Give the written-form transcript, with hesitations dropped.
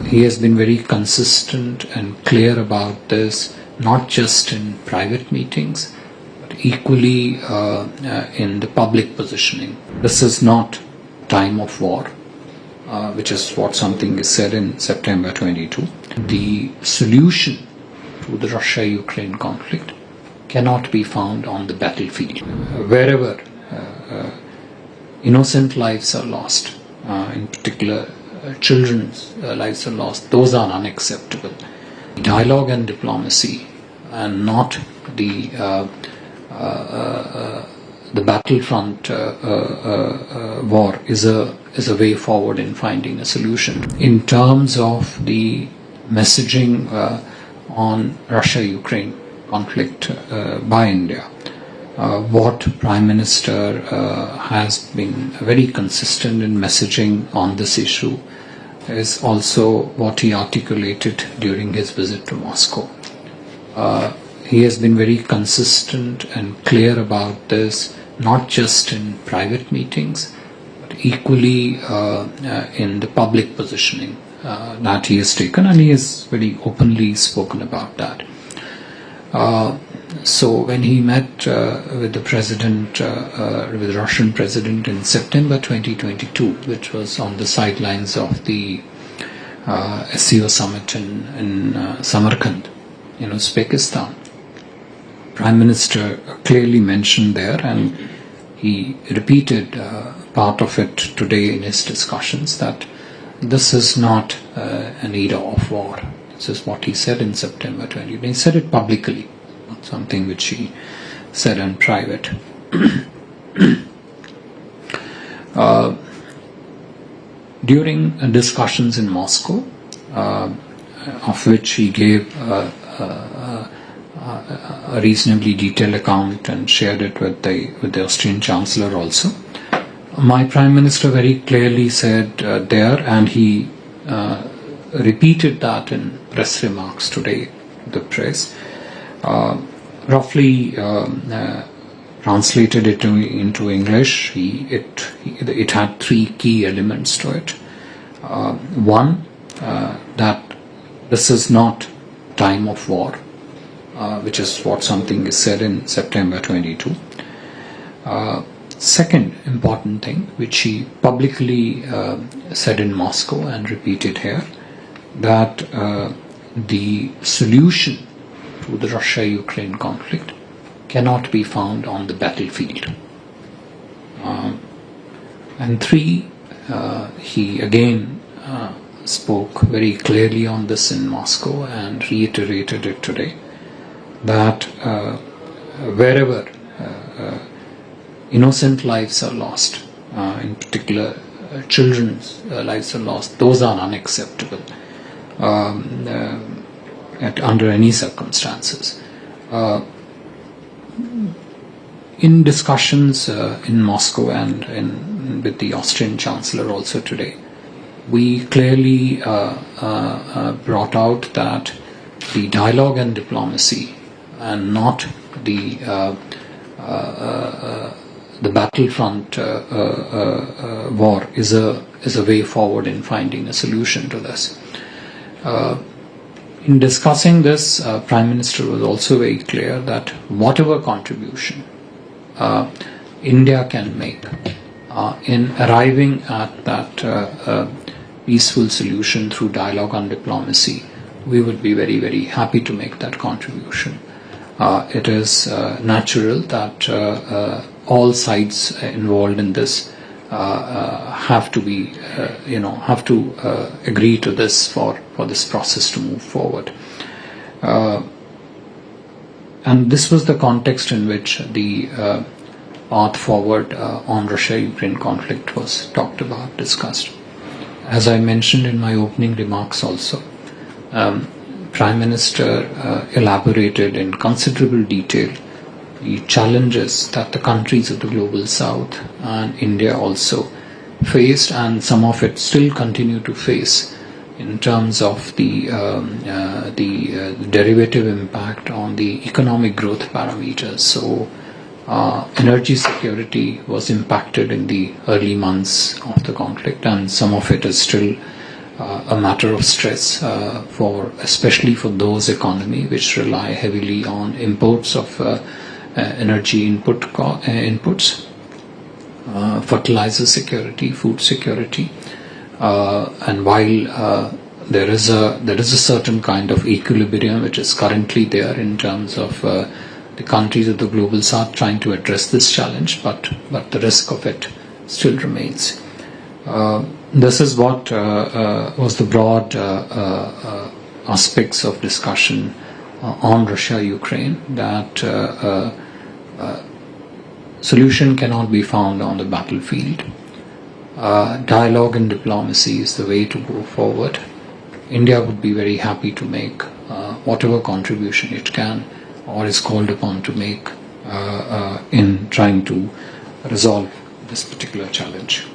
He has been very consistent and clear about this, not just in private meetings, but equally in the public positioning. This is not time of war, which is what something is said in September 22. The solution to the Russia-Ukraine conflict cannot be found on the battlefield. Wherever innocent lives are lost, in particular children's lives are lost, those are unacceptable. Dialogue and diplomacy, and not the battlefront war is a way forward in finding a solution. In terms of the messaging on Russia-Ukraine conflict by India, what Prime Minister has been very consistent in messaging on this issue is also what he articulated during his visit to Moscow. He has been very consistent and clear about this, not just in private meetings, but equally in the public positioning that he has taken, and he has very openly spoken about that. So when he met with the president, with the Russian president in September 2022, which was on the sidelines of the SCO summit in Samarkand in Uzbekistan, Prime Minister clearly mentioned there, and he repeated part of it today in his discussions, that this is not an era of war. This is what he said in September 20. He said it publicly, not something which he said in private. During discussions in Moscow, of which he gave a reasonably detailed account and shared it with the Austrian Chancellor also, my Prime Minister very clearly said there, and he repeated that in press remarks today to the press, roughly translated it into English. It had three key elements to it. One, that this is not time of war, which is what something is said in September 22. Second important thing, which he publicly said in Moscow and repeated here, that the solution to the Russia-Ukraine conflict cannot be found on the battlefield. And three, he again spoke very clearly on this in Moscow and reiterated it today, that wherever innocent lives are lost, in particular children's lives are lost, those are unacceptable under any circumstances. In discussions in Moscow and with the Austrian Chancellor also today, we clearly brought out that the dialogue and diplomacy, and not the battlefront war is a way forward in finding a solution to this. In discussing this, Prime Minister was also very clear that whatever contribution India can make in arriving at that peaceful solution through dialogue and diplomacy, we would be very, very happy to make that contribution. It is natural that all sides involved in this have to be, agree to this for this process to move forward. And this was the context in which the path forward on Russia-Ukraine conflict was talked about, discussed. As I mentioned in my opening remarks also, Prime Minister elaborated in considerable detail the challenges that the countries of the global south and India also faced, and some of it still continue to face, in terms of the derivative impact on the economic growth parameters. So energy security was impacted in the early months of the conflict, and some of it is still a matter of stress especially for those economies which rely heavily on imports of energy inputs, fertilizer security, food security, and while there is a certain kind of equilibrium which is currently there in terms of the countries of the global south trying to address this challenge, but the risk of it still remains. This is what was the broad aspects of discussion on Russia-Ukraine, that solution cannot be found on the battlefield. Dialogue and diplomacy is the way to go forward. India would be very happy to make whatever contribution it can or is called upon to make in trying to resolve this particular challenge.